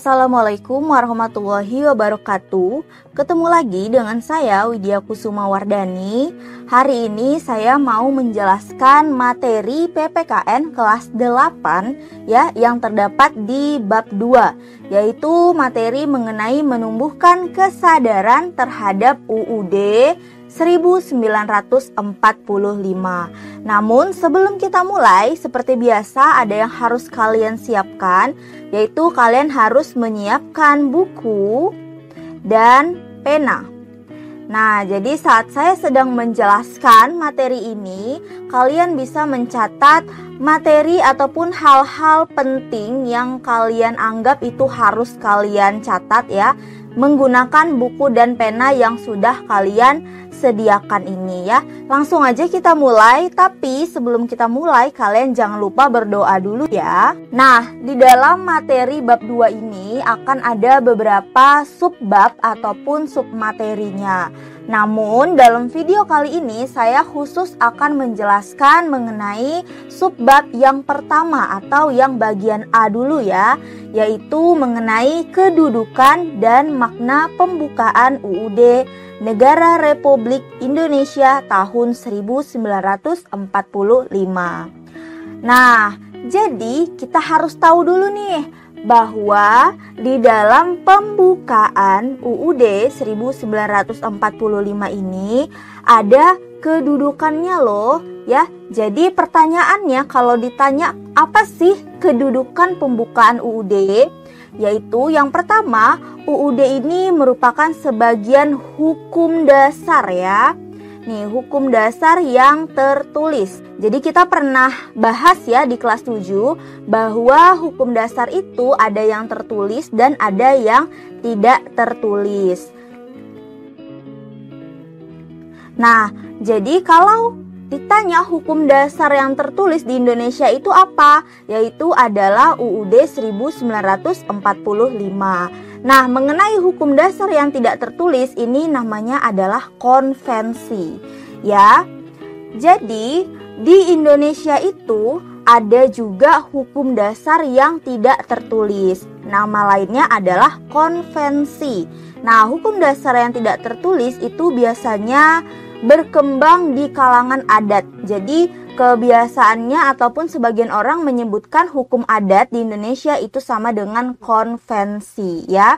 Assalamualaikum warahmatullahi wabarakatuh. Ketemu lagi dengan saya Widya Kusuma Wardani. Hari ini saya mau menjelaskan materi PPKN kelas 8 ya, yang terdapat di bab 2, yaitu materi mengenai menumbuhkan kesadaran terhadap UUD 1945. Namun sebelum kita mulai, seperti biasa ada yang harus kalian siapkan, yaitu kalian harus menyiapkan buku dan pena. Nah, jadi saat saya sedang menjelaskan materi ini, kalian bisa mencatat materi ataupun hal-hal penting yang kalian anggap itu harus kalian catat ya, menggunakan buku dan pena yang sudah kalian sediakan ini ya. Langsung aja kita mulai, tapi sebelum kita mulai kalian jangan lupa berdoa dulu ya. Nah, di dalam materi bab 2 ini akan ada beberapa subbab ataupun submaterinya. Namun dalam video kali ini saya khusus akan menjelaskan mengenai subbab yang pertama atau yang bagian A dulu ya, yaitu mengenai kedudukan dan makna pembukaan UUD Negara Republik Indonesia tahun 1945. Nah, jadi kita harus tahu dulu nih bahwa di dalam pembukaan UUD 1945 ini ada kedudukannya loh ya. Jadi pertanyaannya kalau ditanya apa sih kedudukan pembukaan UUD? Yaitu yang pertama, UUD ini merupakan sebagian hukum dasar ya. Nih, hukum dasar yang tertulis. Jadi kita pernah bahas ya di kelas 7 bahwa hukum dasar itu ada yang tertulis dan ada yang tidak tertulis. Nah, jadi kalau ditanya hukum dasar yang tertulis di Indonesia itu apa? Yaitu adalah UUD 1945. Nah, mengenai hukum dasar yang tidak tertulis ini namanya adalah konvensi. Ya. Jadi, di Indonesia itu ada juga hukum dasar yang tidak tertulis. Nama lainnya adalah konvensi. Nah, hukum dasar yang tidak tertulis itu biasanya berkembang di kalangan adat. Jadi kebiasaannya ataupun sebagian orang menyebutkan hukum adat di Indonesia itu sama dengan konvensi ya.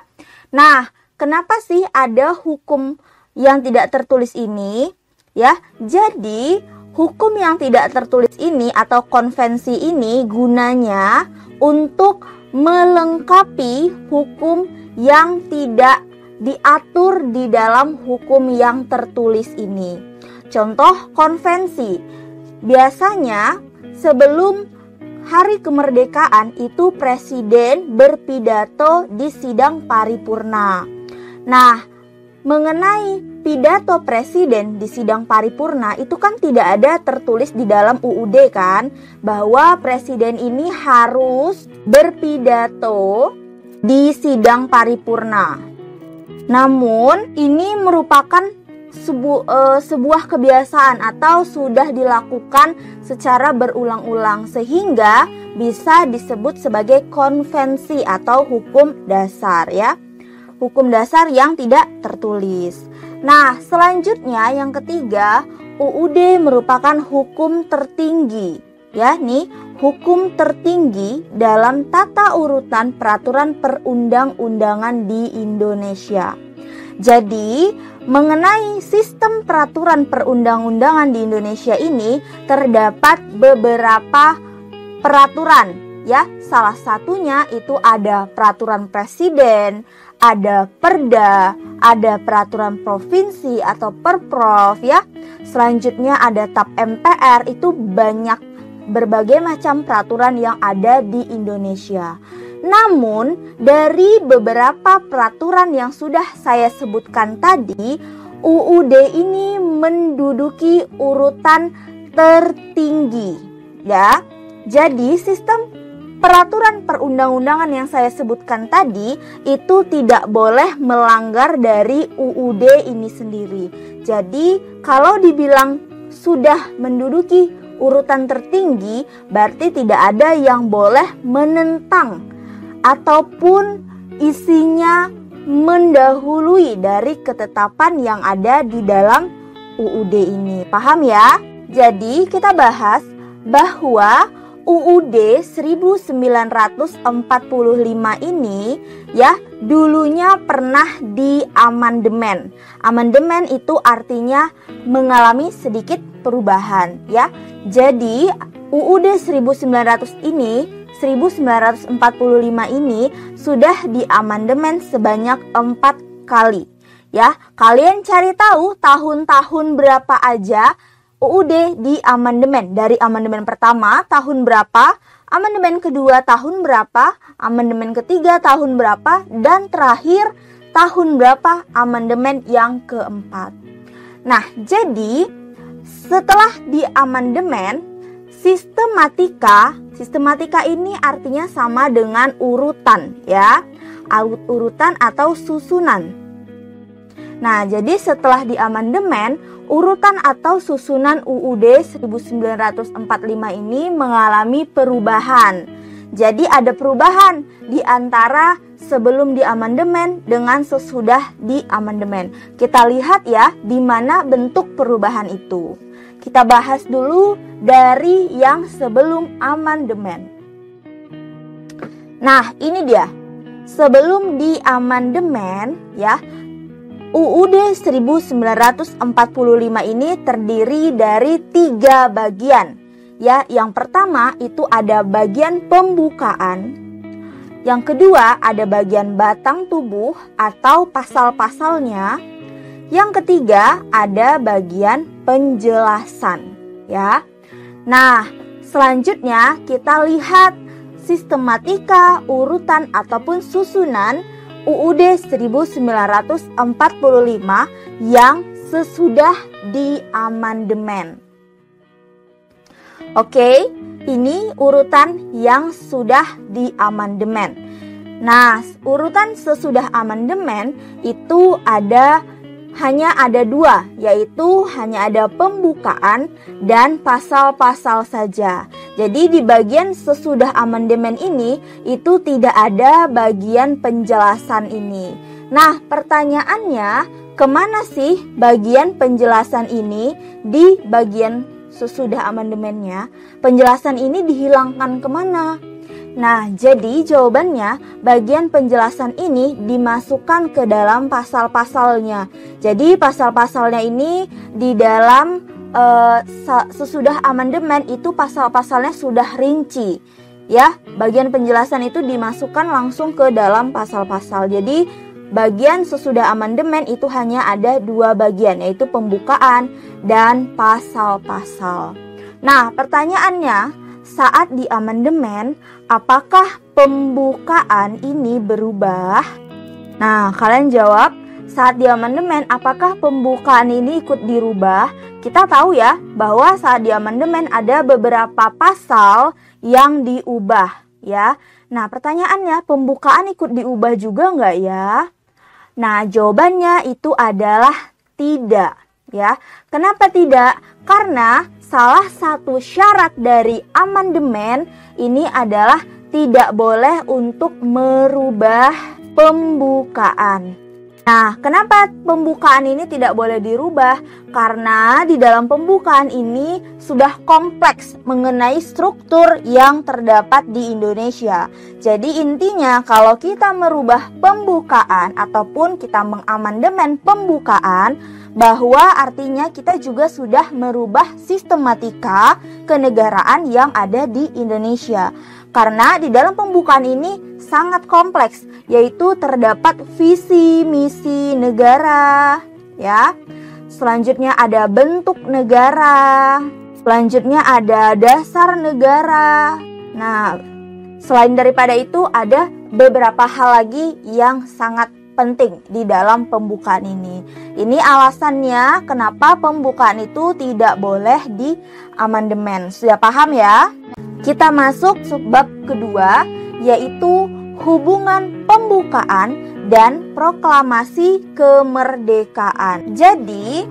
Nah, kenapa sih ada hukum yang tidak tertulis ini? Ya, jadi hukum yang tidak tertulis ini atau konvensi ini gunanya untuk melengkapi hukum yang tidak diatur di dalam hukum yang tertulis ini. Contoh konvensi. Biasanya sebelum hari kemerdekaan itu presiden berpidato di sidang paripurna. Nah, mengenai pidato presiden di sidang paripurna itu kan tidak ada tertulis di dalam UUD kan, bahwa presiden ini harus berpidato di sidang paripurna. Namun ini merupakan sebuah kebiasaan atau sudah dilakukan secara berulang-ulang sehingga bisa disebut sebagai konvensi atau hukum dasar ya. Hukum dasar yang tidak tertulis. Nah, selanjutnya yang ketiga, UUD merupakan hukum tertinggi. Ya, nih, hukum tertinggi dalam tata urutan peraturan perundang-undangan di Indonesia. Jadi, mengenai sistem peraturan perundang-undangan di Indonesia ini terdapat beberapa peraturan, ya. Salah satunya itu ada peraturan presiden, ada perda, ada peraturan provinsi atau perprov, ya. Selanjutnya ada TAP MPR, itu banyak berbagai macam peraturan yang ada di Indonesia. Namun, dari beberapa peraturan yang sudah saya sebutkan tadi, UUD ini menduduki urutan tertinggi, ya. Jadi, sistem peraturan perundang-undangan yang saya sebutkan tadi itu tidak boleh melanggar dari UUD ini sendiri. Jadi, kalau dibilang sudah menduduki urutan tertinggi, berarti tidak ada yang boleh menentang ataupun isinya mendahului dari ketetapan yang ada di dalam UUD ini. Paham ya? Jadi kita bahas bahwa UUD 1945 ini ya dulunya pernah diamandemen. Amandemen itu artinya mengalami sedikit perubahan ya. Jadi UUD 1945 ini sudah diamandemen sebanyak 4 kali. Ya, kalian cari tahu tahun-tahun berapa aja UUD di amandemen. Dari amandemen pertama tahun berapa, amandemen kedua tahun berapa, amandemen ketiga tahun berapa, dan terakhir tahun berapa amandemen yang keempat. Nah, jadi setelah di amandemen, sistematika ini artinya sama dengan urutan ya, urutan atau susunan. Nah, jadi setelah di amandemen, urutan atau susunan UUD 1945 ini mengalami perubahan. Jadi ada perubahan di antara sebelum di amandemen dengan sesudah di amandemen. Kita lihat ya di mana bentuk perubahan itu. Kita bahas dulu dari yang sebelum amandemen. Nah, ini dia. Sebelum di amandemen ya, UUD 1945 ini terdiri dari 3 bagian. Ya, yang pertama itu ada bagian pembukaan. Yang kedua ada bagian batang tubuh atau pasal-pasalnya. Yang ketiga ada bagian penjelasan, ya. Nah, selanjutnya kita lihat sistematika, urutan ataupun susunan UUD 1945 yang sesudah di amandemen. Oke, ini urutan yang sudah di amandemen. Nah, urutan sesudah amandemen itu hanya ada 2, yaitu hanya ada pembukaan dan pasal-pasal saja. Jadi di bagian sesudah amandemen ini itu tidak ada bagian penjelasan ini. Nah, pertanyaannya, kemana sih bagian penjelasan ini di bagian sesudah amandemennya? Penjelasan ini dihilangkan kemana? Nah, jadi jawabannya bagian penjelasan ini dimasukkan ke dalam pasal-pasalnya. Jadi pasal-pasalnya ini di dalam sesudah amandemen itu pasal-pasalnya sudah rinci. Ya, bagian penjelasan itu dimasukkan langsung ke dalam pasal-pasal. Jadi bagian sesudah amandemen itu hanya ada 2 bagian, yaitu pembukaan dan pasal-pasal. Nah, pertanyaannya, saat di amandemen, apakah pembukaan ini berubah? Nah, kalian jawab, saat di amandemen, apakah pembukaan ini ikut dirubah? Kita tahu ya, bahwa saat di amandemen ada beberapa pasal yang diubah, ya. Nah, pertanyaannya, pembukaan ikut diubah juga nggak ya? Nah, jawabannya itu adalah tidak, ya. Kenapa tidak? Karena salah satu syarat dari amandemen ini adalah tidak boleh untuk merubah pembukaan. Nah, kenapa pembukaan ini tidak boleh dirubah? Karena di dalam pembukaan ini sudah kompleks mengenai struktur yang terdapat di Indonesia. Jadi intinya kalau kita merubah pembukaan ataupun kita mengamandemen pembukaan, bahwa artinya kita juga sudah merubah sistematika kenegaraan yang ada di Indonesia. Karena di dalam pembukaan ini sangat kompleks, yaitu terdapat visi misi negara, ya. Selanjutnya ada bentuk negara, selanjutnya ada dasar negara. Nah, selain daripada itu ada beberapa hal lagi yang sangat penting di dalam pembukaan ini. Ini alasannya kenapa pembukaan itu tidak boleh di amandemen. Sudah paham ya? Kita masuk subbab kedua, yaitu hubungan pembukaan dan proklamasi kemerdekaan. Jadi,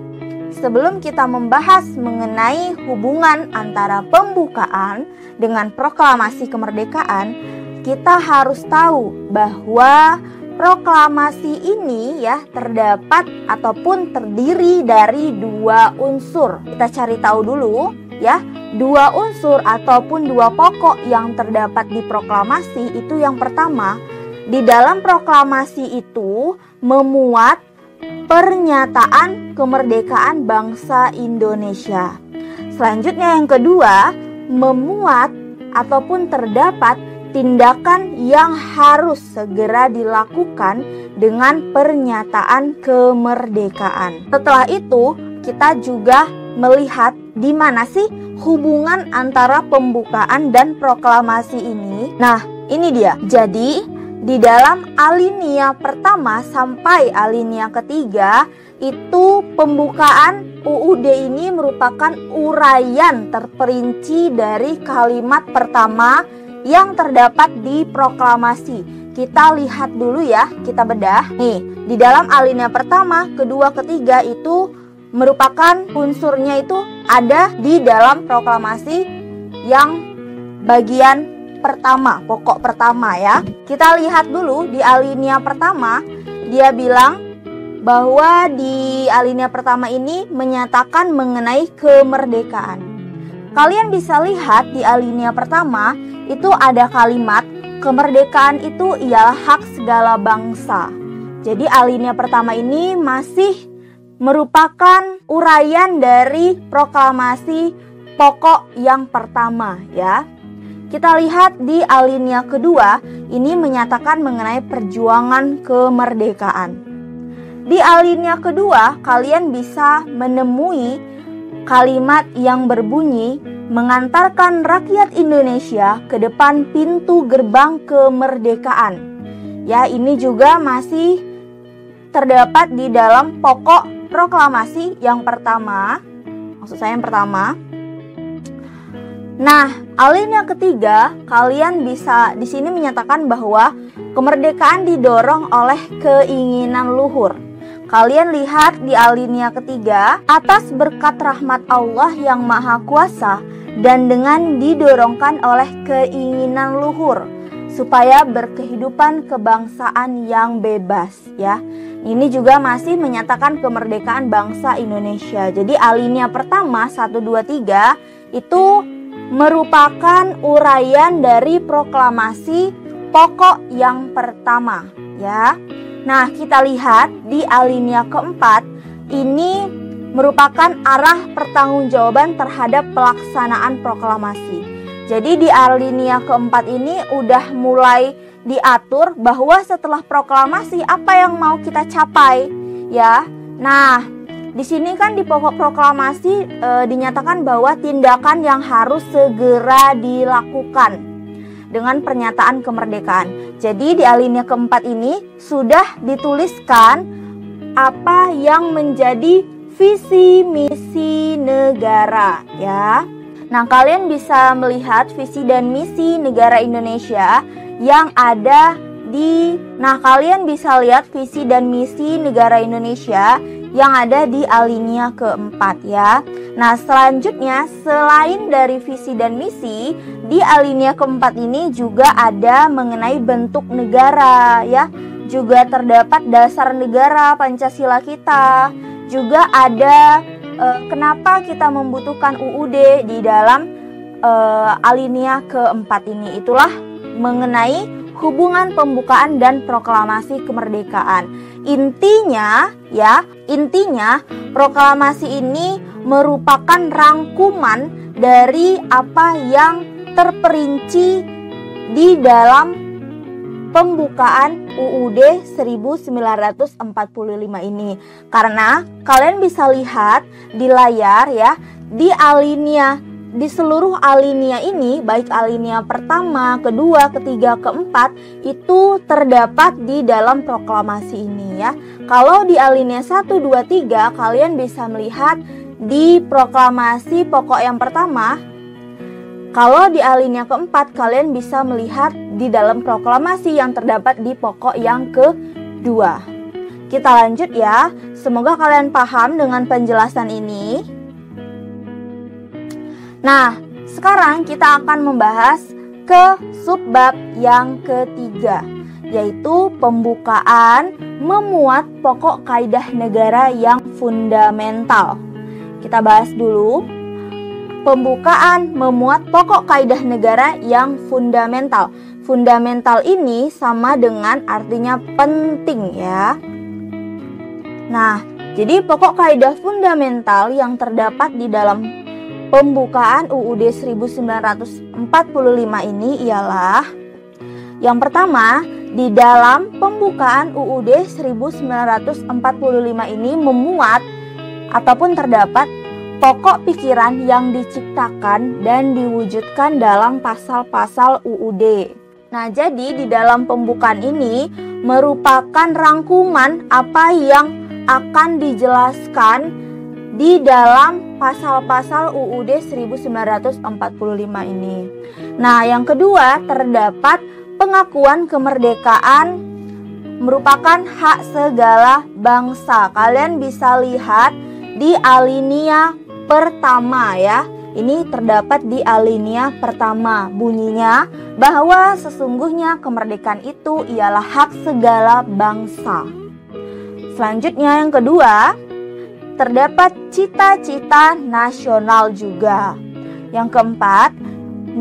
sebelum kita membahas mengenai hubungan antara pembukaan dengan proklamasi kemerdekaan, kita harus tahu bahwa proklamasi ini ya terdapat ataupun terdiri dari 2 unsur. Kita cari tahu dulu ya, 2 unsur ataupun 2 pokok yang terdapat di proklamasi itu. Yang pertama, di dalam proklamasi itu memuat pernyataan kemerdekaan bangsa Indonesia. Selanjutnya yang kedua, memuat ataupun terdapat tindakan yang harus segera dilakukan dengan pernyataan kemerdekaan. Setelah itu, kita juga melihat di mana sih hubungan antara pembukaan dan proklamasi ini. Nah, ini dia. Jadi, di dalam alinea pertama sampai alinea ketiga itu pembukaan UUD ini merupakan uraian terperinci dari kalimat pertama yang terdapat di proklamasi. Kita lihat dulu ya, kita bedah. Nih, di dalam alinea pertama, kedua, ketiga itu merupakan unsurnya itu ada di dalam proklamasi yang bagian pertama, pokok pertama ya. Kita lihat dulu di alinea pertama, dia bilang bahwa di alinea pertama ini menyatakan mengenai kemerdekaan. Kalian bisa lihat di alinea pertama itu ada kalimat kemerdekaan itu ialah hak segala bangsa. Jadi alinea pertama ini masih merupakan uraian dari proklamasi pokok yang pertama ya. Kita lihat di alinea kedua ini menyatakan mengenai perjuangan kemerdekaan. Di alinea kedua kalian bisa menemui kalimat yang berbunyi mengantarkan rakyat Indonesia ke depan pintu gerbang kemerdekaan. Ya, ini juga masih terdapat di dalam pokok proklamasi yang pertama. Maksud saya yang pertama. Nah, alinea ketiga kalian bisa di sini menyatakan bahwa kemerdekaan didorong oleh keinginan luhur. Kalian lihat di alinea ketiga, atas berkat rahmat Allah yang Maha Kuasa dan dengan didorongkan oleh keinginan luhur supaya berkehidupan kebangsaan yang bebas ya. Ini juga masih menyatakan kemerdekaan bangsa Indonesia. Jadi alinea pertama 1, 2, 3 itu merupakan uraian dari proklamasi pokok yang pertama ya. Nah, kita lihat di alinea keempat, ini merupakan arah pertanggungjawaban terhadap pelaksanaan proklamasi. Jadi di alinea keempat ini udah mulai diatur bahwa setelah proklamasi apa yang mau kita capai ya. Nah, di sini kan di pokok proklamasi dinyatakan bahwa tindakan yang harus segera dilakukan dengan pernyataan kemerdekaan. Jadi di alinea keempat ini sudah dituliskan apa yang menjadi visi misi negara ya. Nah, kalian bisa melihat visi dan misi negara Indonesia yang ada kalian bisa lihat visi dan misi negara Indonesia yang ada di alinea keempat ya. Nah, selanjutnya selain dari visi dan misi, di alinea keempat ini juga ada mengenai bentuk negara ya. Juga terdapat dasar negara Pancasila kita. Juga ada kenapa kita membutuhkan UUD di dalam alinea keempat ini. Itulah mengenai hubungan pembukaan dan proklamasi kemerdekaan. Intinya proklamasi ini merupakan rangkuman dari apa yang terperinci di dalam pembukaan UUD 1945 ini. Karena kalian bisa lihat di layar ya, di seluruh alinea ini, baik alinea pertama, kedua, ketiga, keempat, itu terdapat di dalam proklamasi ini ya. Kalau di alinea 1, 2, 3, kalian bisa melihat di proklamasi pokok yang pertama. Kalau di alinea keempat, kalian bisa melihat di dalam proklamasi yang terdapat di pokok yang kedua. Kita lanjut ya, semoga kalian paham dengan penjelasan ini. Nah, sekarang kita akan membahas ke subbab yang ketiga, yaitu pembukaan memuat pokok kaidah negara yang fundamental. Kita bahas dulu. Pembukaan memuat pokok kaidah negara yang fundamental. Fundamental ini sama dengan artinya penting ya. Nah, jadi pokok kaidah fundamental yang terdapat di dalam pembukaan UUD 1945 ini ialah: yang pertama, di dalam pembukaan UUD 1945 ini memuat ataupun terdapat pokok pikiran yang diciptakan dan diwujudkan dalam pasal-pasal UUD. Nah, jadi di dalam pembukaan ini merupakan rangkuman apa yang akan dijelaskan di dalam pasal-pasal UUD 1945 ini. Nah, yang kedua, terdapat pengakuan kemerdekaan merupakan hak segala bangsa. Kalian bisa lihat di alinea pertama ya. Ini terdapat di alinea pertama. Bunyinya bahwa sesungguhnya kemerdekaan itu ialah hak segala bangsa. Selanjutnya yang kedua, terdapat cita-cita nasional juga. Yang keempat,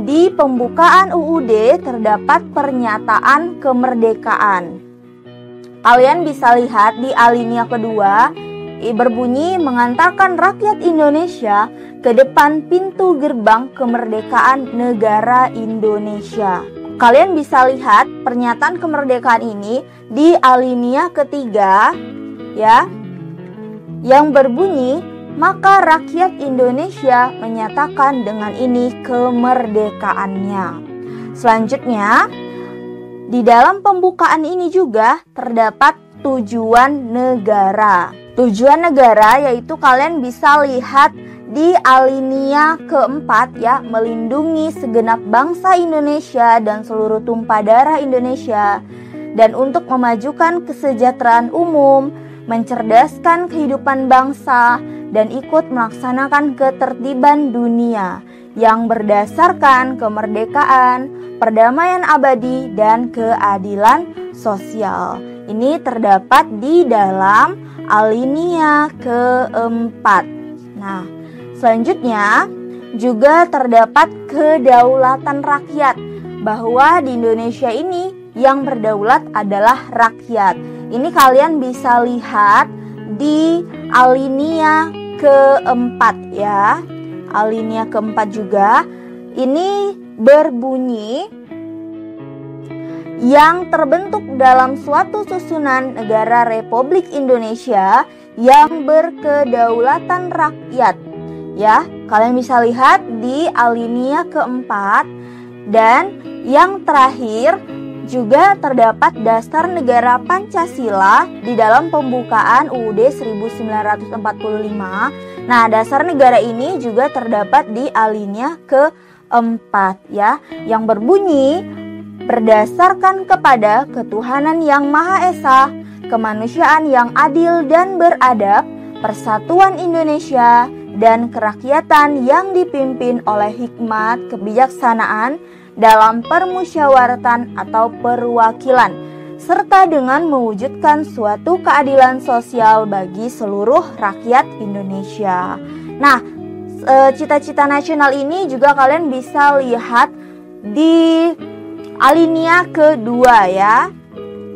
di pembukaan UUD terdapat pernyataan kemerdekaan. Kalian bisa lihat di alinea kedua, berbunyi mengantarkan rakyat Indonesia ke depan pintu gerbang kemerdekaan negara Indonesia. Kalian bisa lihat pernyataan kemerdekaan ini di alinea ketiga ya, yang berbunyi maka rakyat Indonesia menyatakan dengan ini kemerdekaannya. Selanjutnya, di dalam pembukaan ini juga terdapat tujuan negara. Tujuan negara yaitu kalian bisa lihat di alinea keempat ya, melindungi segenap bangsa Indonesia dan seluruh tumpah darah Indonesia, dan untuk memajukan kesejahteraan umum, mencerdaskan kehidupan bangsa, dan ikut melaksanakan ketertiban dunia yang berdasarkan kemerdekaan, perdamaian abadi, dan keadilan sosial. Ini terdapat di dalam alinea keempat. Nah, selanjutnya juga terdapat kedaulatan rakyat, bahwa di Indonesia ini yang berdaulat adalah rakyat. Ini kalian bisa lihat di alinea keempat ya. Alinea keempat juga ini berbunyi yang terbentuk dalam suatu susunan negara Republik Indonesia yang berkedaulatan rakyat. Ya, kalian bisa lihat di alinea keempat. Dan yang terakhir juga terdapat dasar negara Pancasila di dalam pembukaan UUD 1945. Nah, dasar negara ini juga terdapat di alinea keempat ya, yang berbunyi berdasarkan kepada ketuhanan yang Maha Esa, kemanusiaan yang adil dan beradab, persatuan Indonesia, dan kerakyatan yang dipimpin oleh hikmat kebijaksanaan dalam permusyawaratan atau perwakilan, serta dengan mewujudkan suatu keadilan sosial bagi seluruh rakyat Indonesia. Nah, cita-cita nasional ini juga kalian bisa lihat di alinea kedua ya.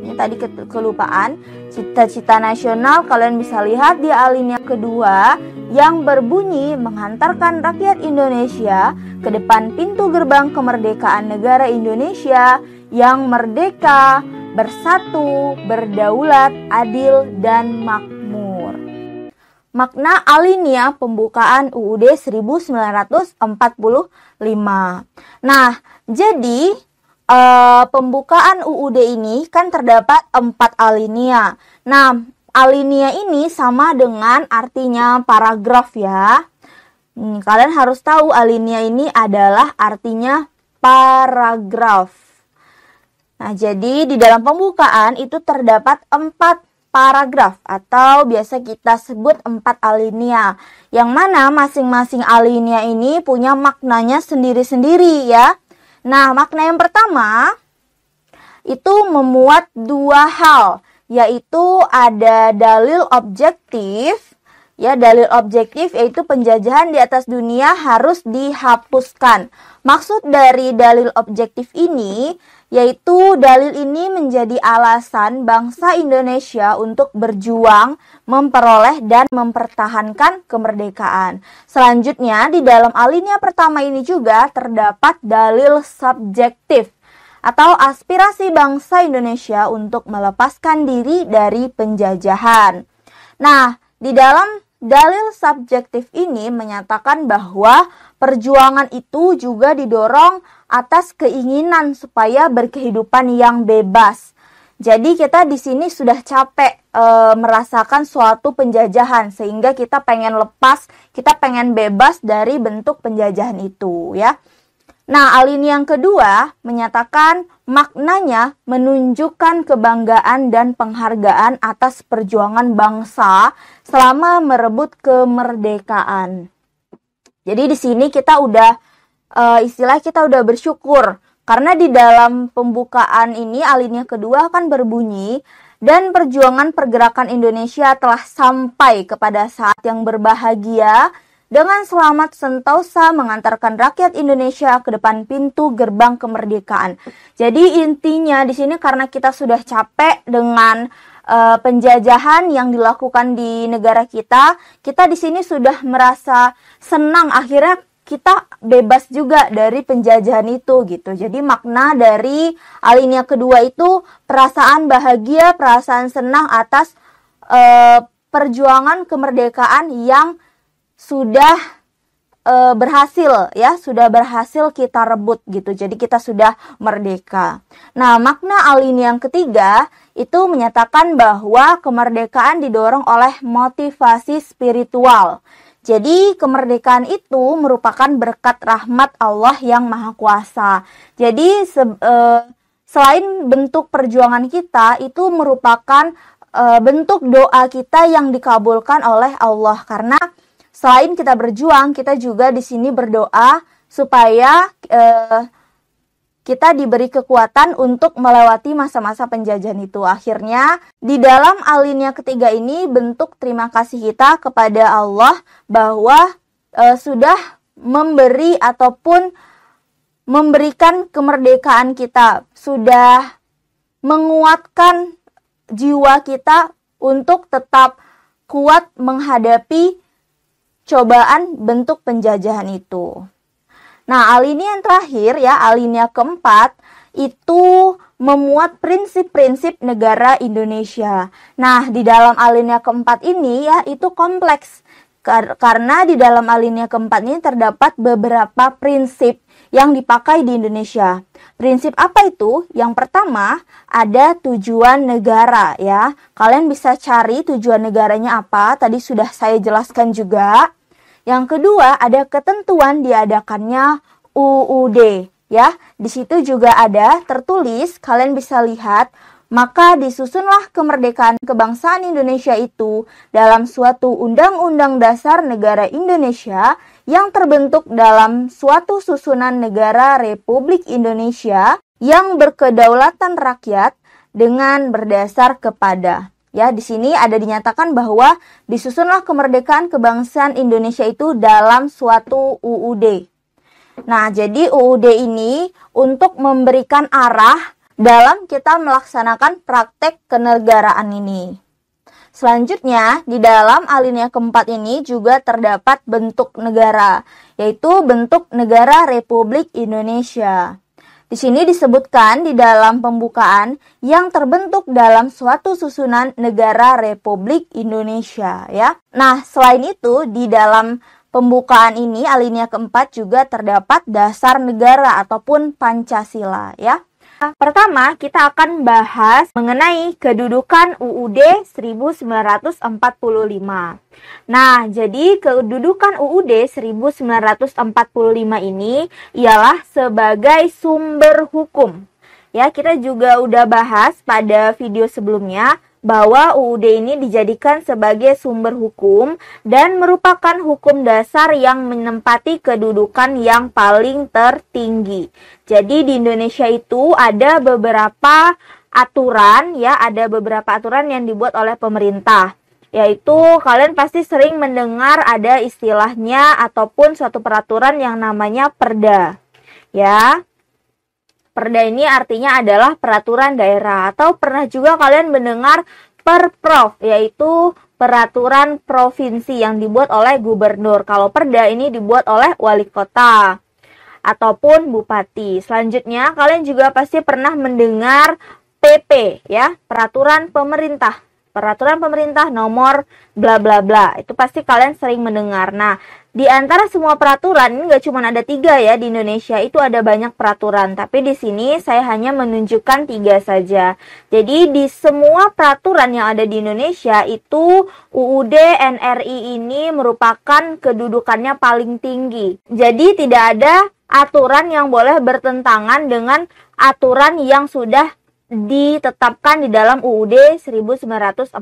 Ini tadi kelupaan. Cita-cita nasional kalian bisa lihat di alinea kedua yang berbunyi menghantarkan rakyat Indonesia ke depan pintu gerbang kemerdekaan negara Indonesia yang merdeka, bersatu, berdaulat, adil, dan makmur. Makna alinea pembukaan UUD 1945. Nah, jadi pembukaan UUD ini kan terdapat 4 alinea. Nah, alinea ini sama dengan artinya paragraf ya. Kalian harus tahu alinea ini adalah artinya paragraf. Nah, jadi di dalam pembukaan itu terdapat 4 paragraf atau biasa kita sebut 4 alinea. Yang mana masing-masing alinea ini punya maknanya sendiri-sendiri ya. Nah, makna yang pertama itu memuat dua hal, yaitu ada dalil objektif. Ya, dalil objektif yaitu penjajahan di atas dunia harus dihapuskan. Maksud dari dalil objektif ini yaitu dalil ini menjadi alasan bangsa Indonesia untuk berjuang, memperoleh dan mempertahankan kemerdekaan. Selanjutnya, di dalam alinea pertama ini juga terdapat dalil subjektif atau aspirasi bangsa Indonesia untuk melepaskan diri dari penjajahan. Nah, di dalam dalil subjektif ini menyatakan bahwa perjuangan itu juga didorong atas keinginan supaya berkehidupan yang bebas. Jadi kita di sini sudah capek merasakan suatu penjajahan sehingga kita pengen lepas, kita pengen bebas dari bentuk penjajahan itu, ya. Nah, alinea yang kedua menyatakan maknanya menunjukkan kebanggaan dan penghargaan atas perjuangan bangsa selama merebut kemerdekaan. Jadi di sini kita udah kita udah bersyukur karena di dalam pembukaan ini alinea kedua kan berbunyi dan perjuangan pergerakan Indonesia telah sampai kepada saat yang berbahagia dengan selamat sentosa mengantarkan rakyat Indonesia ke depan pintu gerbang kemerdekaan. Jadi intinya di sini karena kita sudah capek dengan penjajahan yang dilakukan di negara kita di sini sudah merasa senang akhirnya kita bebas juga dari penjajahan itu gitu. Jadi makna dari alinea kedua itu perasaan bahagia, perasaan senang atas perjuangan kemerdekaan yang sudah berhasil ya, sudah berhasil kita rebut gitu. Jadi kita sudah merdeka. Nah, makna alinea yang ketiga itu menyatakan bahwa kemerdekaan didorong oleh motivasi spiritual. Jadi kemerdekaan itu merupakan berkat rahmat Allah yang Maha Kuasa. Jadi selain bentuk perjuangan kita itu merupakan bentuk doa kita yang dikabulkan oleh Allah karena selain kita berjuang, kita juga di sini berdoa supaya kita diberi kekuatan untuk melewati masa-masa penjajahan itu. Akhirnya, di dalam alinea ketiga ini bentuk terima kasih kita kepada Allah bahwa sudah memberi ataupun memberikan kemerdekaan kita, sudah menguatkan jiwa kita untuk tetap kuat menghadapi cobaan bentuk penjajahan itu. Nah, alinea yang terakhir ya, alinea keempat itu memuat prinsip-prinsip negara Indonesia. Nah, di dalam alinea keempat ini ya itu kompleks karena di dalam alinea keempat ini terdapat beberapa prinsip yang dipakai di Indonesia. Prinsip apa itu? Yang pertama ada tujuan negara ya. Kalian bisa cari tujuan negaranya apa, tadi sudah saya jelaskan juga. Yang kedua, ada ketentuan diadakannya UUD, ya. Di situ juga ada tertulis, kalian bisa lihat, maka disusunlah kemerdekaan kebangsaan Indonesia itu dalam suatu undang-undang dasar negara Indonesia yang terbentuk dalam suatu susunan negara Republik Indonesia yang berkedaulatan rakyat dengan berdasar kepada. Ya, di sini ada dinyatakan bahwa disusunlah kemerdekaan kebangsaan Indonesia itu dalam suatu UUD. Nah, jadi UUD ini untuk memberikan arah dalam kita melaksanakan praktek kenegaraan ini. Selanjutnya, di dalam alinea keempat ini juga terdapat bentuk negara, yaitu bentuk negara Republik Indonesia. Di sini disebutkan di dalam pembukaan yang terbentuk dalam suatu susunan negara Republik Indonesia ya. Nah, selain itu di dalam pembukaan ini alinea keempat juga terdapat dasar negara ataupun Pancasila ya. Pertama, kita akan bahas mengenai kedudukan UUD 1945. Nah, jadi kedudukan UUD 1945 ini ialah sebagai sumber hukum. Ya, kita juga udah bahas pada video sebelumnya bahwa UUD ini dijadikan sebagai sumber hukum dan merupakan hukum dasar yang menempati kedudukan yang paling tertinggi. Jadi di Indonesia itu ada beberapa aturan yang dibuat oleh pemerintah. Yaitu kalian pasti sering mendengar ada istilahnya ataupun suatu peraturan yang namanya Perda. Ya. Perda ini artinya adalah peraturan daerah, atau pernah juga kalian mendengar Perprov, yaitu peraturan provinsi yang dibuat oleh gubernur. Kalau Perda ini dibuat oleh wali kota ataupun bupati. Selanjutnya kalian juga pasti pernah mendengar PP, ya, peraturan pemerintah. Peraturan pemerintah nomor bla bla bla. Itu pasti kalian sering mendengar. Nah, di antara semua peraturan ini nggak cuma ada 3 ya di Indonesia, itu ada banyak peraturan. Tapi di sini saya hanya menunjukkan 3 saja. Jadi di semua peraturan yang ada di Indonesia itu UUD NRI ini merupakan kedudukannya paling tinggi. Jadi tidak ada aturan yang boleh bertentangan dengan aturan yang sudah ditetapkan di dalam UUD 1945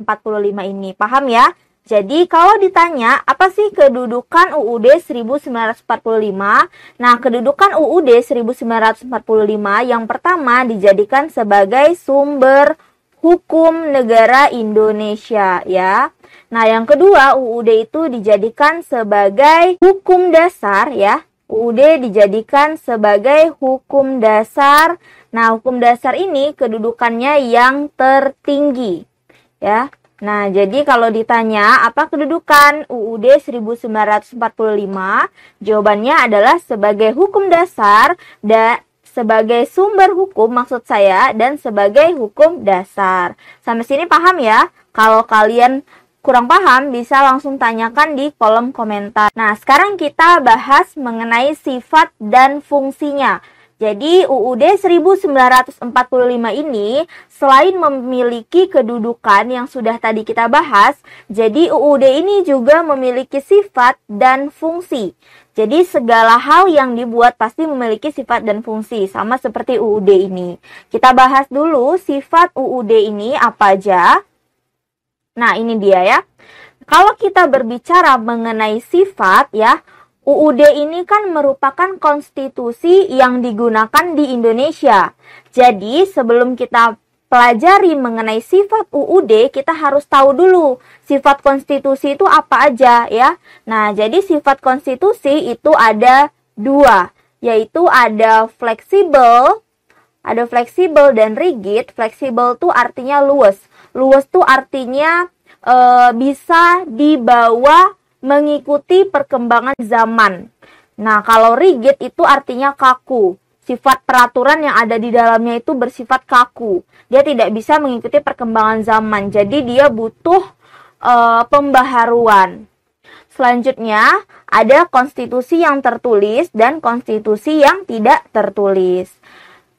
ini. Paham ya? Jadi kalau ditanya apa sih kedudukan UUD 1945? Nah, kedudukan UUD 1945 yang pertama dijadikan sebagai sumber hukum negara Indonesia, ya. Nah, yang kedua UUD itu dijadikan sebagai hukum dasar, ya. UUD dijadikan sebagai hukum dasar. Nah, hukum dasar ini kedudukannya yang tertinggi, ya. Nah, jadi kalau ditanya apa kedudukan UUD 1945, jawabannya adalah sebagai hukum dasar dan sebagai sumber hukum maksud saya, dan sebagai hukum dasar. Sampai sini paham ya? Kalau kalian kurang paham bisa langsung tanyakan di kolom komentar. Nah, sekarang kita bahas mengenai sifat dan fungsinya. Jadi UUD 1945 ini selain memiliki kedudukan yang sudah tadi kita bahas, jadi UUD ini juga memiliki sifat dan fungsi. Jadi segala hal yang dibuat pasti memiliki sifat dan fungsi, sama seperti UUD ini. Kita bahas dulu sifat UUD ini apa aja. Nah, ini dia ya. Kalau kita berbicara mengenai sifat ya, UUD ini kan merupakan konstitusi yang digunakan di Indonesia. Jadi sebelum kita pelajari mengenai sifat UUD, kita harus tahu dulu sifat konstitusi itu apa aja ya. Nah, jadi sifat konstitusi itu ada 2, yaitu ada fleksibel dan rigid. Fleksibel itu artinya luas. Luas itu artinya bisa dibawa mengikuti perkembangan zaman. Nah, kalau rigid itu artinya kaku. Sifat peraturan yang ada di dalamnya itu bersifat kaku. Dia tidak bisa mengikuti perkembangan zaman. Jadi dia butuh pembaharuan. Selanjutnya, ada konstitusi yang tertulis dan konstitusi yang tidak tertulis.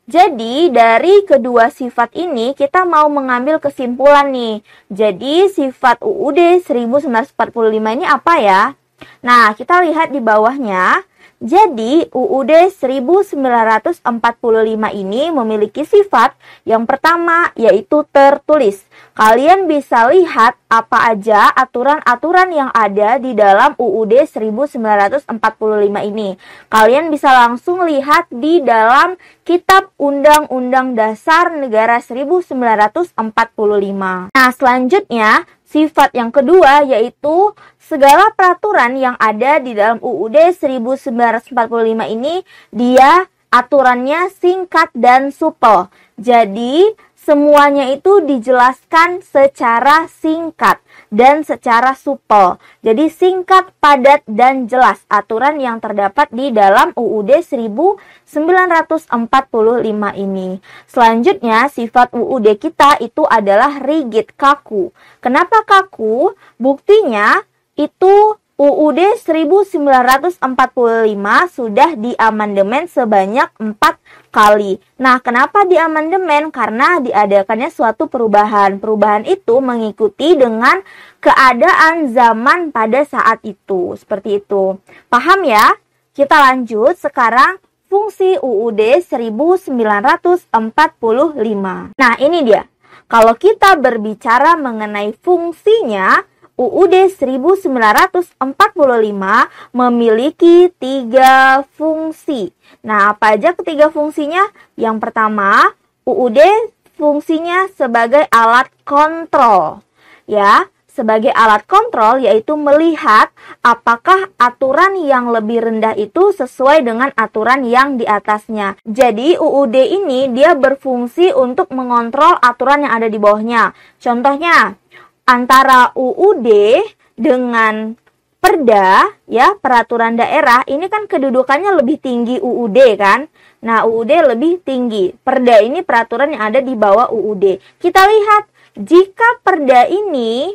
Jadi, dari kedua sifat ini kita mau mengambil kesimpulan nih. Jadi, sifat UUD 1945 ini apa ya? Nah, kita lihat di bawahnya. Jadi, UUD 1945 ini memiliki sifat yang pertama, yaitu tertulis. Kalian bisa lihat apa aja aturan-aturan yang ada di dalam UUD 1945 ini. Kalian bisa langsung lihat di dalam Kitab Undang-Undang Dasar Negara 1945. Nah, selanjutnya, sifat yang kedua yaitu segala peraturan yang ada di dalam UUD 1945 ini dia aturannya singkat dan supel. Jadi semuanya itu dijelaskan secara singkat dan secara supel. Jadi singkat, padat, dan jelas aturan yang terdapat di dalam UUD 1945 ini. Selanjutnya, sifat UUD kita itu adalah rigid, kaku. Kenapa kaku? Buktinya itu UUD 1945 sudah diamandemen sebanyak 4 kali. Nah, kenapa diamandemen? Karena diadakannya suatu perubahan. Perubahan itu mengikuti dengan keadaan zaman pada saat itu. Seperti itu. Paham ya? Kita lanjut sekarang fungsi UUD 1945. Nah, ini dia. kalau kita berbicara mengenai fungsinya, UUD 1945 memiliki 3 fungsi. Nah, apa aja ketiga fungsinya? Yang pertama, UUD fungsinya sebagai alat kontrol. Ya, sebagai alat kontrol yaitu melihat apakah aturan yang lebih rendah itu sesuai dengan aturan yang di atasnya. Jadi UUD ini dia berfungsi untuk mengontrol aturan yang ada di bawahnya. Contohnya, antara UUD dengan Perda, ya, peraturan daerah, ini kan kedudukannya lebih tinggi UUD kan. Nah, UUD lebih tinggi. Perda ini peraturan yang ada di bawah UUD. Kita lihat, jika Perda ini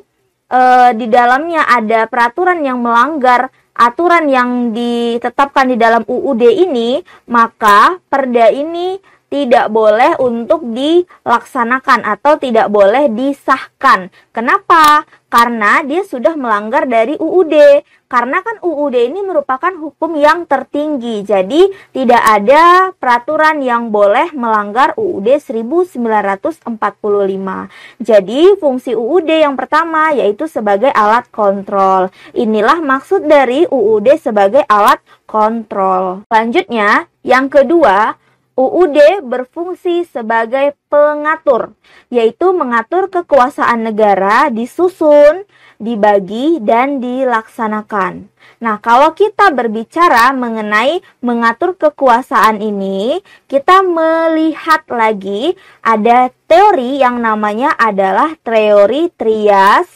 di dalamnya ada peraturan yang melanggar aturan yang ditetapkan di dalam UUD ini, maka Perda ini tidak boleh untuk dilaksanakan atau tidak boleh disahkan. Kenapa? Karena dia sudah melanggar dari UUD. Karena kan UUD ini merupakan hukum yang tertinggi. Jadi tidak ada peraturan yang boleh melanggar UUD 1945. Jadi fungsi UUD yang pertama yaitu sebagai alat kontrol. Inilah maksud dari UUD sebagai alat kontrol. Selanjutnya, yang kedua, UUD berfungsi sebagai pengatur, yaitu mengatur kekuasaan negara disusun, dibagi, dan dilaksanakan. Nah, kalau kita berbicara mengenai mengatur kekuasaan ini, kita melihat lagi ada teori yang namanya adalah teori trias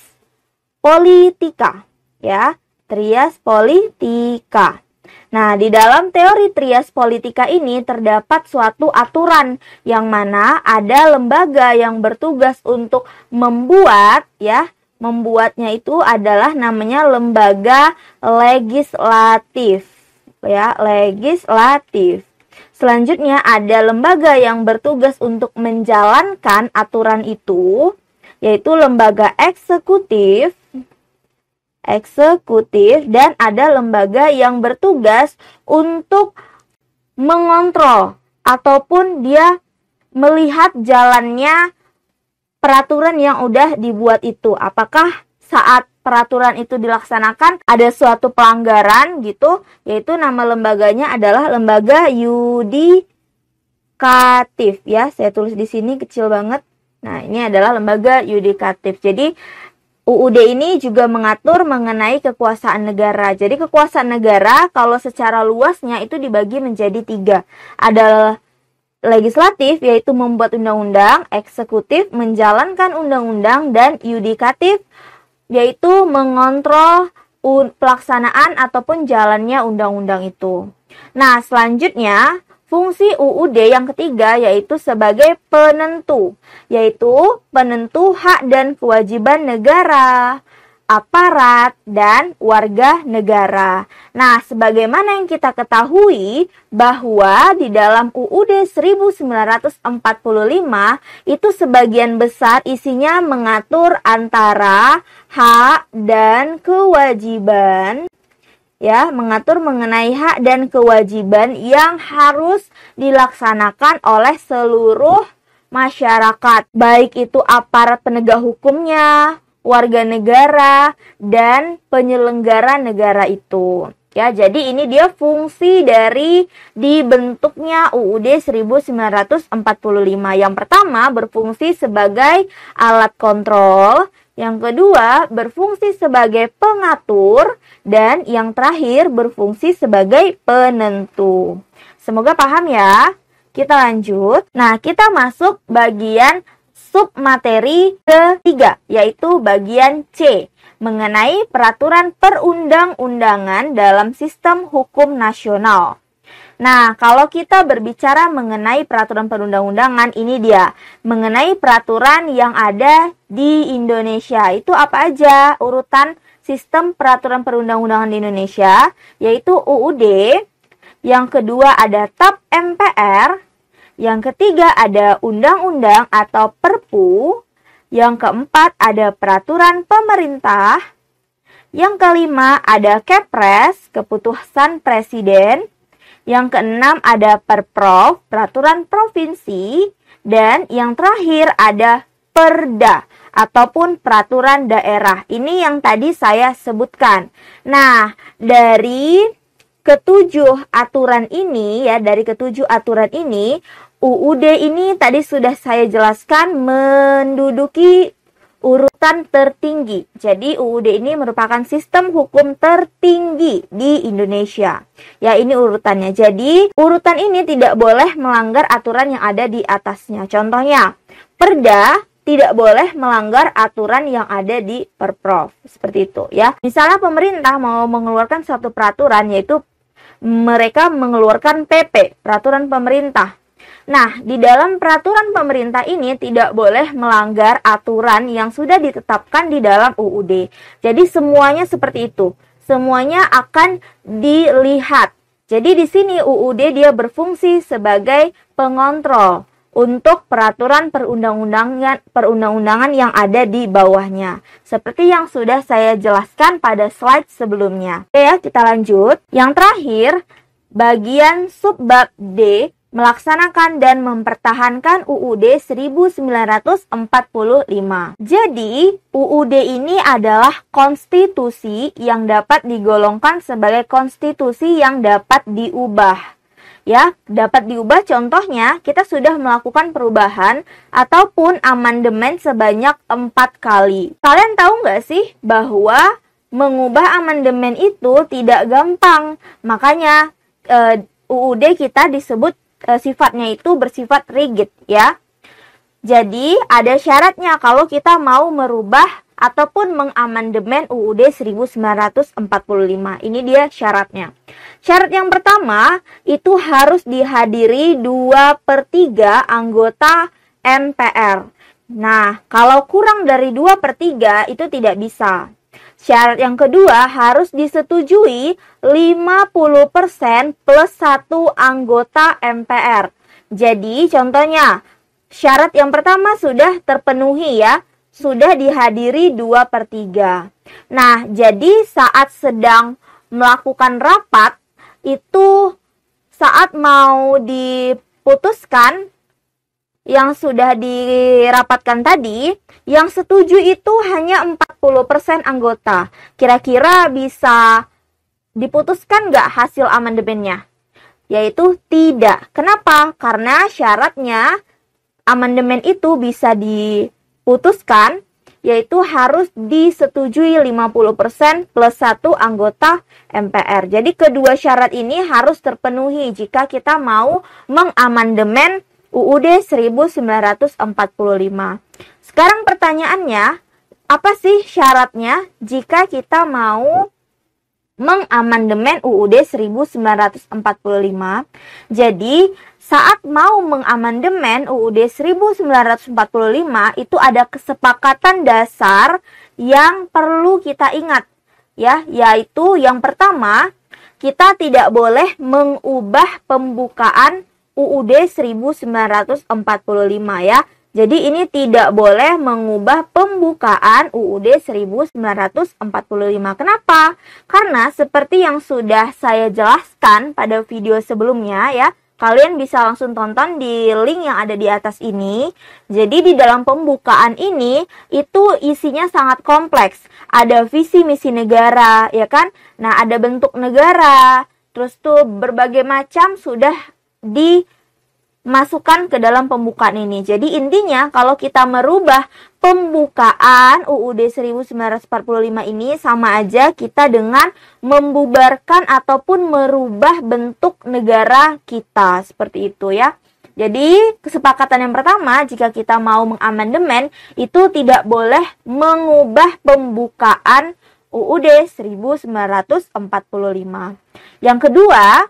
politika, ya, trias politika. Nah, di dalam teori trias politika ini terdapat suatu aturan yang mana ada lembaga yang bertugas untuk membuat, ya, membuatnya itu adalah namanya lembaga legislatif, ya, legislatif. Selanjutnya ada lembaga yang bertugas untuk menjalankan aturan itu, yaitu lembaga eksekutif, dan ada lembaga yang bertugas untuk mengontrol ataupun dia melihat jalannya peraturan yang udah dibuat itu. Apakah saat peraturan itu dilaksanakan ada suatu pelanggaran gitu, yaitu nama lembaganya adalah lembaga yudikatif, ya. Saya tulis di sini kecil banget. Nah, ini adalah lembaga yudikatif. Jadi UUD ini juga mengatur mengenai kekuasaan negara. Jadi kekuasaan negara kalau secara luasnya itu dibagi menjadi 3. Ada legislatif, yaitu membuat undang-undang, eksekutif, menjalankan undang-undang, dan yudikatif, yaitu mengontrol pelaksanaan ataupun jalannya undang-undang itu. Nah, selanjutnya fungsi UUD yang ketiga yaitu sebagai penentu, yaitu penentu hak dan kewajiban negara, aparat, dan warga negara. Nah, sebagaimana yang kita ketahui bahwa di dalam UUD 1945 itu sebagian besar isinya mengatur antara hak dan kewajiban, ya, mengatur mengenai hak dan kewajiban yang harus dilaksanakan oleh seluruh masyarakat, baik itu aparat penegak hukumnya, warga negara, dan penyelenggara negara itu. Ya, jadi ini dia fungsi dari dibentuknya UUD 1945. Yang pertama berfungsi sebagai alat kontrol, yang kedua berfungsi sebagai pengatur, dan yang terakhir berfungsi sebagai penentu. Semoga paham ya. Kita lanjut. Nah, kita masuk bagian submateri ketiga, yaitu bagian C, mengenai peraturan perundang-undangan dalam sistem hukum nasional. Nah, kalau kita berbicara mengenai peraturan perundang-undangan, ini dia, mengenai peraturan yang ada di Indonesia. Itu apa aja urutan sistem peraturan perundang-undangan di Indonesia, yaitu UUD, yang kedua ada TAP MPR, yang ketiga ada undang-undang atau Perpu, yang keempat ada peraturan pemerintah, yang kelima ada Kepres, keputusan presiden, yang keenam ada Perprov, peraturan provinsi, dan yang terakhir ada perda ataupun peraturan daerah. Ini yang tadi saya sebutkan. Nah, dari ketujuh aturan ini ya, UUD ini tadi sudah saya jelaskan menduduki urutan tertinggi. Jadi UUD ini merupakan sistem hukum tertinggi di Indonesia. Ya, ini urutannya. Jadi urutan ini tidak boleh melanggar aturan yang ada di atasnya. Contohnya, Perda tidak boleh melanggar aturan yang ada di Perprov. Seperti itu ya. Misalnya pemerintah mau mengeluarkan suatu peraturan, yaitu mereka mengeluarkan PP, peraturan pemerintah. Nah, di dalam peraturan pemerintah ini tidak boleh melanggar aturan yang sudah ditetapkan di dalam UUD. Jadi semuanya seperti itu. Semuanya akan dilihat. Jadi di sini UUD dia berfungsi sebagai pengontrol untuk peraturan perundang-undangan yang ada di bawahnya. Seperti yang sudah saya jelaskan pada slide sebelumnya. Oke ya, kita lanjut. Yang terakhir, bagian subbab D, melaksanakan dan mempertahankan UUD 1945. Jadi, UUD ini adalah konstitusi yang dapat digolongkan sebagai konstitusi yang dapat diubah. Ya, dapat diubah, contohnya kita sudah melakukan perubahan ataupun amandemen sebanyak 4 kali. Kalian tahu nggak sih bahwa mengubah amandemen itu tidak gampang. Makanya UUD kita disebut sifatnya itu bersifat rigid ya. Jadi ada syaratnya kalau kita mau merubah ataupun mengamandemen UUD 1945. Ini dia syaratnya. Syarat yang pertama itu harus dihadiri 2/3 anggota MPR. Nah, kalau kurang dari 2/3 itu tidak bisa. Syarat yang kedua harus disetujui 50% plus 1 anggota MPR. Jadi contohnya, syarat yang pertama sudah terpenuhi ya, sudah dihadiri 2/3. Nah, jadi saat sedang melakukan rapat, itu saat mau diputuskan yang sudah dirapatkan tadi, yang setuju itu hanya 40% anggota. Kira-kira bisa diputuskan nggak hasil amandemennya? Yaitu tidak. Kenapa? Karena syaratnya amandemen itu bisa diputuskan, yaitu harus disetujui 50% plus 1 anggota MPR. Jadi kedua syarat ini harus terpenuhi jika kita mau mengamandemen UUD 1945. Sekarang pertanyaannya, apa sih syaratnya jika kita mau mengamandemen UUD 1945? Jadi, saat mau mengamandemen UUD 1945 itu ada kesepakatan dasar yang perlu kita ingat ya, yaitu yang pertama, kita tidak boleh mengubah pembukaan UUD 1945 ya. Jadi ini tidak boleh mengubah pembukaan UUD 1945. Kenapa? Karena seperti yang sudah saya jelaskan pada video sebelumnya ya, kalian bisa langsung tonton di link yang ada di atas ini. Jadi di dalam pembukaan ini itu isinya sangat kompleks. Ada visi misi negara, ya kan? Nah, ada bentuk negara. Terus tuh berbagai macam sudah dimasukkan ke dalam pembukaan ini. Jadi intinya kalau kita merubah pembukaan UUD 1945 ini sama aja kita dengan membubarkan ataupun merubah bentuk negara kita. Seperti itu ya. Jadi kesepakatan yang pertama, jika kita mau mengamandemen itu tidak boleh mengubah pembukaan UUD 1945. Yang kedua,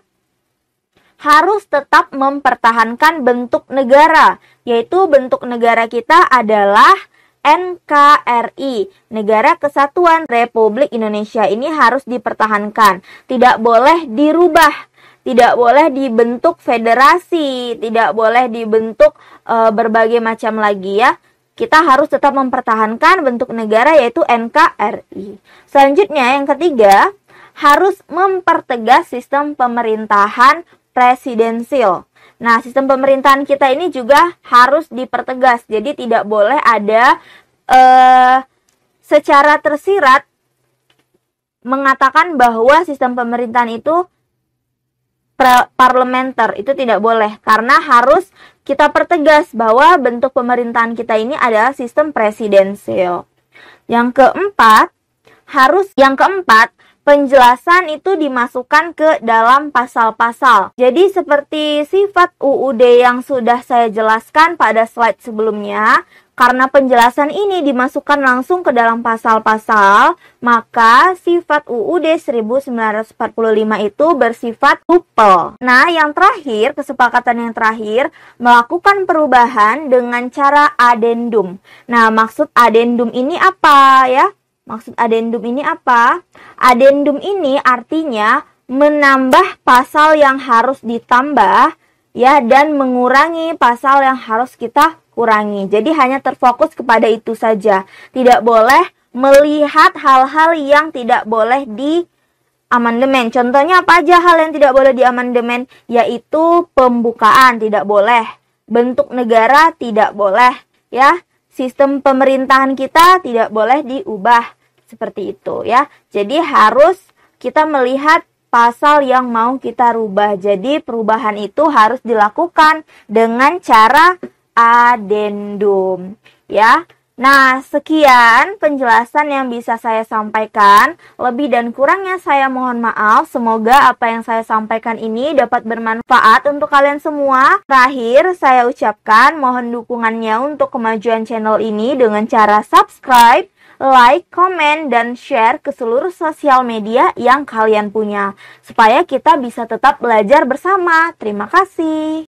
harus tetap mempertahankan bentuk negara, yaitu bentuk negara kita adalah NKRI, Negara Kesatuan Republik Indonesia. Ini harus dipertahankan, tidak boleh dirubah, tidak boleh dibentuk federasi, tidak boleh dibentuk berbagai macam lagi ya. Kita harus tetap mempertahankan bentuk negara yaitu NKRI. Selanjutnya yang ketiga, harus mempertegas sistem pemerintahan presidensil. Nah, sistem pemerintahan kita ini juga harus dipertegas. Jadi tidak boleh ada secara tersirat mengatakan bahwa sistem pemerintahan itu parlementer. Itu tidak boleh, karena harus kita pertegas bahwa bentuk pemerintahan kita ini adalah sistem presidensil. Yang keempat, penjelasan itu dimasukkan ke dalam pasal-pasal. Jadi seperti sifat UUD yang sudah saya jelaskan pada slide sebelumnya, karena penjelasan ini dimasukkan langsung ke dalam pasal-pasal, maka sifat UUD 1945 itu bersifat tupel. Nah, yang terakhir, kesepakatan yang terakhir, melakukan perubahan dengan cara adendum. Nah, maksud adendum ini apa ya? Maksud adendum ini apa? Adendum ini artinya menambah pasal yang harus ditambah ya, dan mengurangi pasal yang harus kita kurangi. Jadi hanya terfokus kepada itu saja. Tidak boleh melihat hal-hal yang tidak boleh di amandemen. Contohnya apa aja hal yang tidak boleh di amandemen? Yaitu pembukaan tidak boleh, bentuk negara tidak boleh ya. Sistem pemerintahan kita tidak boleh diubah. Seperti itu ya. Jadi harus kita melihat pasal yang mau kita rubah. Jadi perubahan itu harus dilakukan dengan cara adendum ya. Nah, sekian penjelasan yang bisa saya sampaikan. Lebih dan kurangnya saya mohon maaf. Semoga apa yang saya sampaikan ini dapat bermanfaat untuk kalian semua. Terakhir, saya ucapkan mohon dukungannya untuk kemajuan channel ini dengan cara subscribe, like, komen, dan share ke seluruh sosial media yang kalian punya, supaya kita bisa tetap belajar bersama. Terima kasih.